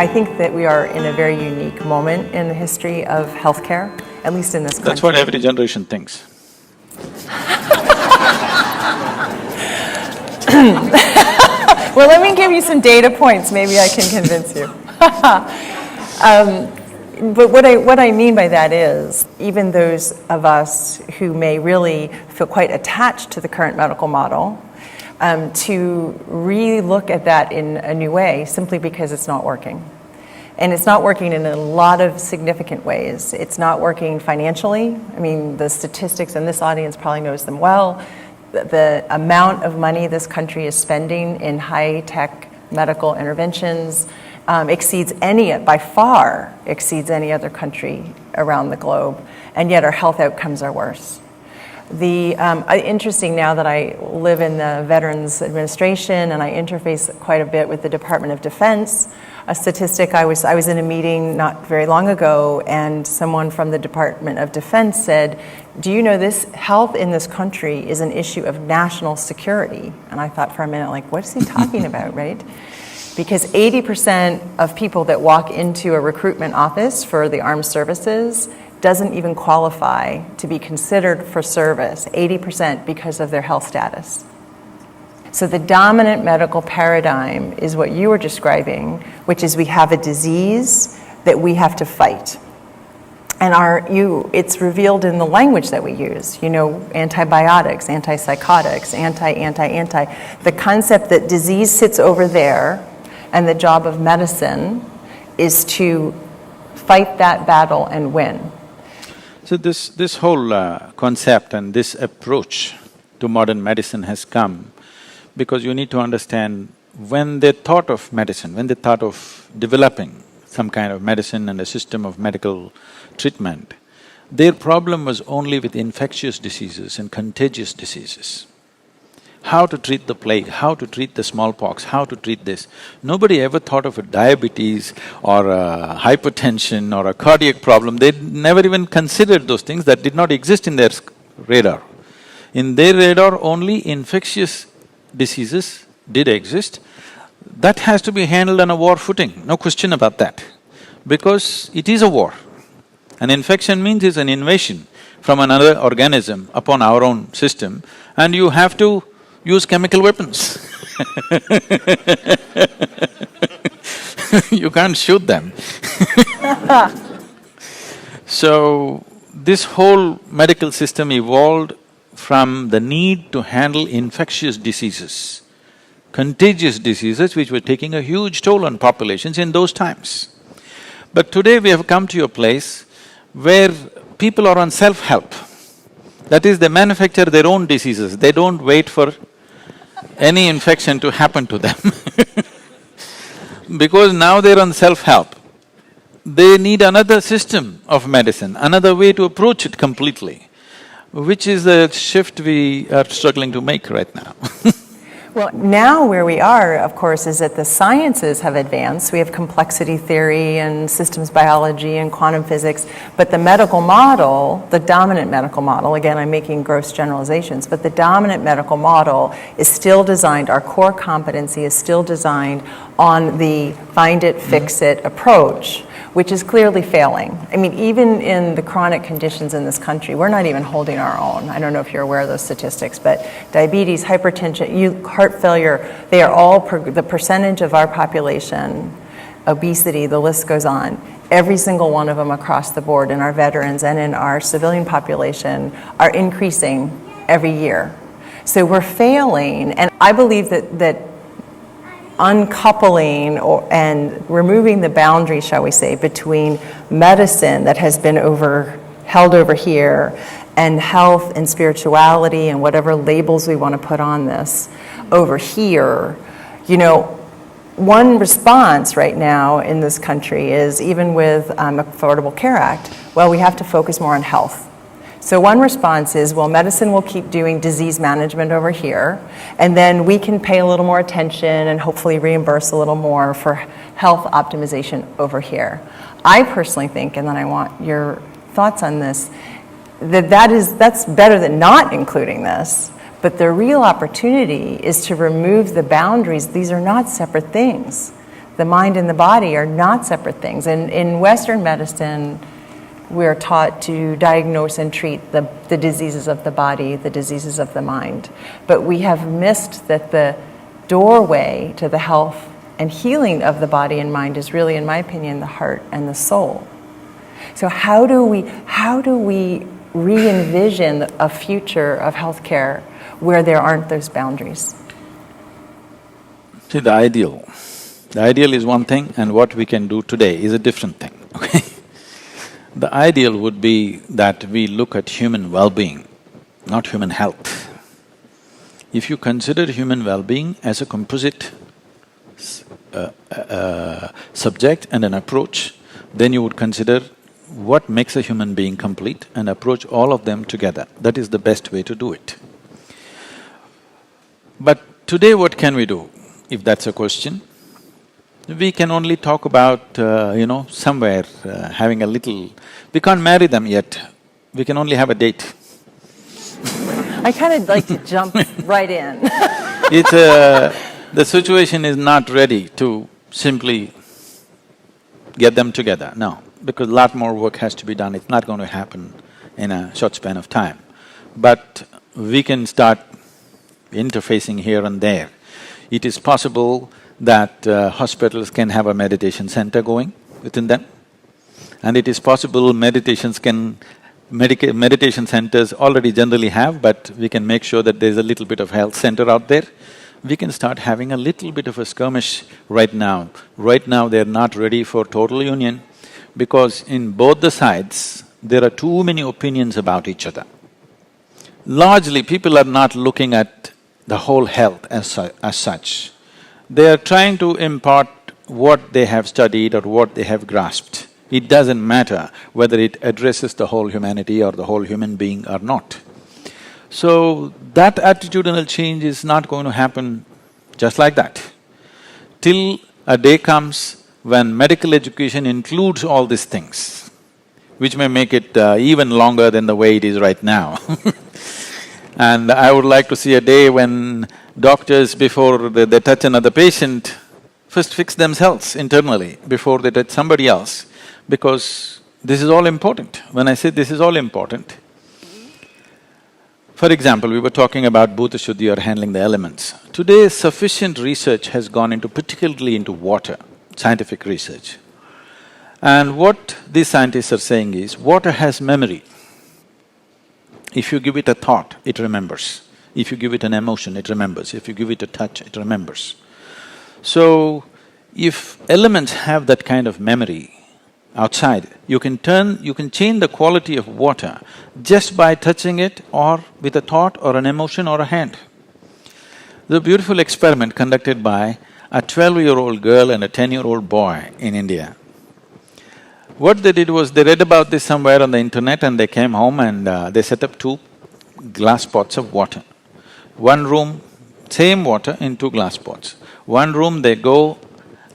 I think that we are in a very unique moment in the history of healthcare, at least in this country. That's what every generation thinks. Well, let me give you some data points, maybe I can convince you. But what I mean by that is, even those of us who may really feel quite attached to the current medical model, to re-look at that in a new way, simply because it's not working. And it's not working in a lot of significant ways. It's not working financially. I mean, the statistics, and this audience probably knows them well. The amount of money this country is spending in high-tech medical interventions by far exceeds any other country around the globe, and yet our health outcomes are worse. Interesting now that I live in the Veterans Administration and I interface quite a bit with the Department of Defense, a statistic, I was in a meeting not very long ago, and someone from the Department of Defense said, do you know this health in this country is an issue of national security? And I thought for a minute, like, what is he talking about, right? Because 80% of people that walk into a recruitment office for the armed services doesn't even qualify to be considered for service, 80% because of their health status. So the dominant medical paradigm is what you were describing, which is we have a disease that we have to fight. And it's revealed in the language that we use, antibiotics, antipsychotics, anti. The concept that disease sits over there and the job of medicine is to fight that battle and win. So this whole concept and this approach to modern medicine has come because you need to understand, when they thought of medicine, when they thought of developing some kind of medicine and a system of medical treatment, their problem was only with infectious diseases and contagious diseases. How to treat the plague, how to treat the smallpox, how to treat this. Nobody ever thought of a diabetes or a hypertension or a cardiac problem. They never even considered those things. That did not exist in their radar. In their radar, only infectious diseases did exist. That has to be handled on a war footing, no question about that, because it is a war. An infection means it's an invasion from another organism upon our own system, and you have to use chemical weapons. You can't shoot them. So, this whole medical system evolved from the need to handle infectious diseases, contagious diseases which were taking a huge toll on populations in those times. But today we have come to a place where people are on self-help. That is, they manufacture their own diseases, they don't wait for any infection to happen to them. Because now they're on self-help, they need another system of medicine, another way to approach it completely, which is the shift we are struggling to make right now. Well, now where we are, of course, is that the sciences have advanced. We have complexity theory and systems biology and quantum physics, but the medical model, the dominant medical model, again, I'm making gross generalizations, but the dominant medical model is still designed, our core competency is still designed on the find it, fix it approach, which is clearly failing. I mean, even in the chronic conditions in this country, we're not even holding our own. I don't know if you're aware of those statistics, but diabetes, hypertension, heart failure, they are all, the percentage of our population, obesity, the list goes on. Every single one of them across the board in our veterans and in our civilian population are increasing every year. So we're failing, and I believe that uncoupling and removing the boundary, shall we say, between medicine that has been held over here and health and spirituality and whatever labels we want to put on this over here. One response right now in this country is, even with Affordable Care Act, well, we have to focus more on health. So one response is, well, medicine will keep doing disease management over here, and then we can pay a little more attention and hopefully reimburse a little more for health optimization over here. I personally think, and then I want your thoughts on this, that's better than not including this, but the real opportunity is to remove the boundaries. These are not separate things. The mind and the body are not separate things. And in Western medicine, we're taught to diagnose and treat the diseases of the body, the diseases of the mind. But we have missed that the doorway to the health and healing of the body and mind is really, in my opinion, the heart and the soul. So how do we re-envision a future of healthcare where there aren't those boundaries? See, the ideal is one thing, and what we can do today is a different thing, okay? The ideal would be that we look at human well-being, not human health. If you consider human well-being as a composite subject and an approach, then you would consider what makes a human being complete and approach all of them together. That is the best way to do it. But today what can we do, if that's a question? We can only talk about, somewhere having a little… We can't marry them yet, we can only have a date. I kind of like to jump right in. The situation is not ready to simply get them together, no, because a lot more work has to be done, it's not going to happen in a short span of time. But we can start interfacing here and there. It is possible that hospitals can have a meditation center going within them, and it is possible meditation centers already generally have, but we can make sure that there's a little bit of health center out there. We can start having a little bit of a skirmish right now. Right now they're not ready for total union because in both the sides, there are too many opinions about each other. Largely, people are not looking at the whole health as such. They are trying to impart what they have studied or what they have grasped. It doesn't matter whether it addresses the whole humanity or the whole human being or not. So, that attitudinal change is not going to happen just like that. Till a day comes when medical education includes all these things, which may make it even longer than the way it is right now. And I would like to see a day when doctors, before they touch another patient, first fix themselves internally before they touch somebody else, because this is all important. When I say this is all important, for example, we were talking about Bhuta Shuddhi or handling the elements. Today, sufficient research has gone into, particularly into water, scientific research. And what these scientists are saying is, water has memory. If you give it a thought, it remembers. If you give it an emotion, it remembers. If you give it a touch, it remembers. So, if elements have that kind of memory outside, you can change the quality of water just by touching it or with a thought or an emotion or a hand. There's a beautiful experiment conducted by a 12-year-old girl and a 10-year-old boy in India. What they did was, they read about this somewhere on the internet and they came home and they set up 2 glass pots of water. One room, same water in 2 glass pots. One room they go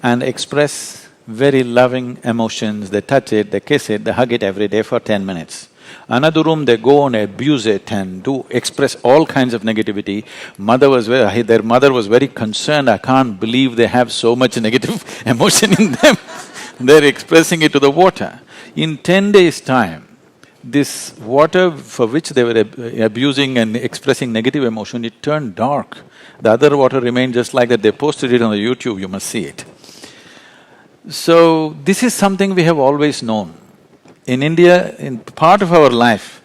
and express very loving emotions, they touch it, they kiss it, they hug it every day for 10 minutes. Another room they go and abuse it and express all kinds of negativity. Their mother was very concerned, I can't believe they have so much negative emotion in them. They're expressing it to the water. In 10 days' time, this water for which they were abusing and expressing negative emotion, it turned dark. The other water remained just like that. They posted it on the YouTube, you must see it. So, this is something we have always known. In India, in part of our life,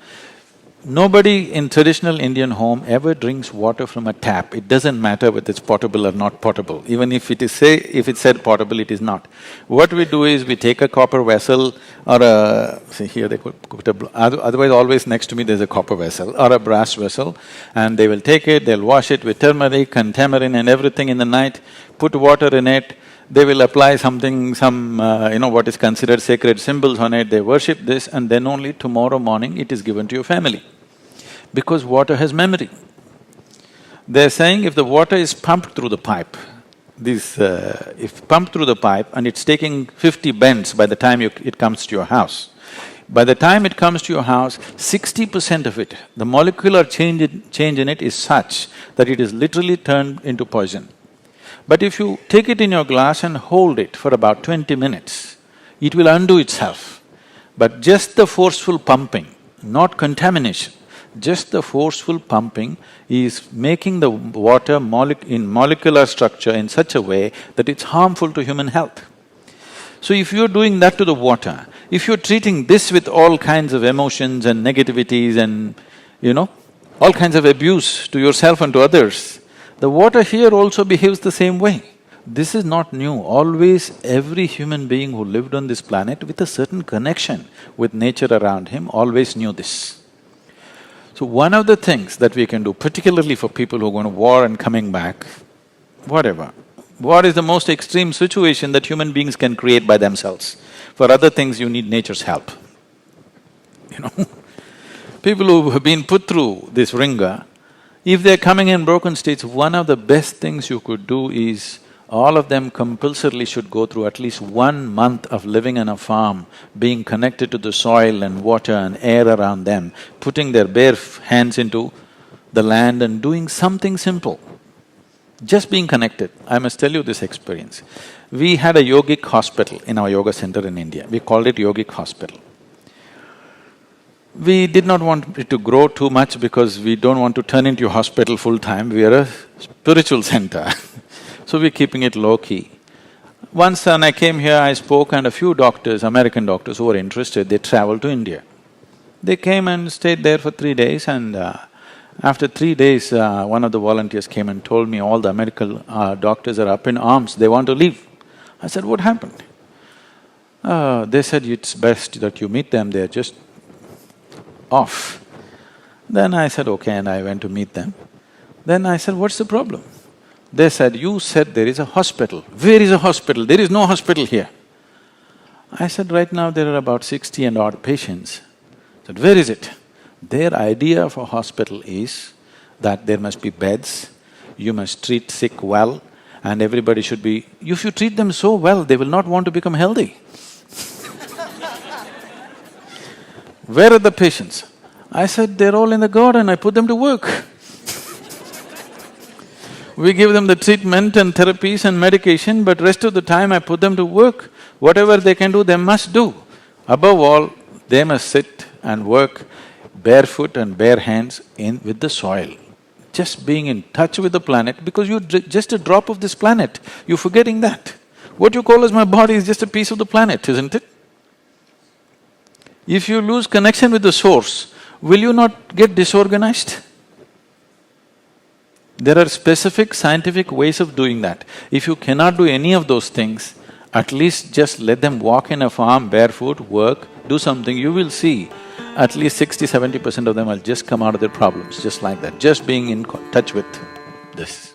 nobody in traditional Indian home ever drinks water from a tap. It doesn't matter whether it's potable or not potable. Even if it's said potable, it is not. What we do is we take a copper vessel or see here they put otherwise always next to me there's a copper vessel or a brass vessel, and they will take it, they'll wash it with turmeric and tamarind and everything in the night, put water in it, they will apply what is considered sacred symbols on it, they worship this, and then only tomorrow morning it is given to your family. Because water has memory. They're saying if the water is pumped through the pipe, if pumped through the pipe and it's taking 50 bends by the time it comes to your house, by the time it comes to your house, 60% of it, the molecular change in it is such that it is literally turned into poison. But if you take it in your glass and hold it for about 20 minutes, it will undo itself. But just the forceful pumping, not contamination, just the forceful pumping is making the water in molecular structure in such a way that it's harmful to human health. So if you're doing that to the water, if you're treating this with all kinds of emotions and negativities and, all kinds of abuse to yourself and to others, the water here also behaves the same way. This is not new. Always every human being who lived on this planet with a certain connection with nature around him always knew this. So one of the things that we can do, particularly for people who are going to war and coming back, whatever, war is the most extreme situation that human beings can create by themselves. For other things, you need nature's help. People who have been put through this ringer, if they're coming in broken states, one of the best things you could do is all of them compulsorily should go through at least 1 month of living on a farm, being connected to the soil and water and air around them, putting their bare hands into the land and doing something simple. Just being connected. I must tell you this experience. We had a yogic hospital in our yoga center in India. We called it Yogic Hospital. We did not want it to grow too much because we don't want to turn into a hospital full-time. We are a spiritual center so we're keeping it low-key. Once when I came here, I spoke and a few doctors, American doctors who were interested, they traveled to India. They came and stayed there for 3 days and after 3 days, one of the volunteers came and told me all the American doctors are up in arms, they want to leave. I said, what happened? They said, it's best that you meet them, they're just off. Then I said, okay, and I went to meet them. Then I said, what's the problem? They said, you said there is a hospital. Where is a hospital? There is no hospital here. I said, right now there are about 60 and odd patients. I said, where is it? Their idea of a hospital is that there must be beds, you must treat sick well, and everybody should be… If you treat them so well, they will not want to become healthy. Where are the patients? I said, they're all in the garden, I put them to work. We give them the treatment and therapies and medication, but rest of the time I put them to work. Whatever they can do, they must do. Above all, they must sit and work barefoot and bare hands with the soil. Just being in touch with the planet, because you're just a drop of this planet, you're forgetting that. What you call as my body is just a piece of the planet, isn't it? If you lose connection with the source, will you not get disorganized? There are specific scientific ways of doing that. If you cannot do any of those things, at least just let them walk in a farm barefoot, work, do something, you will see at least 60–70% of them will just come out of their problems, just like that, just being in touch with this.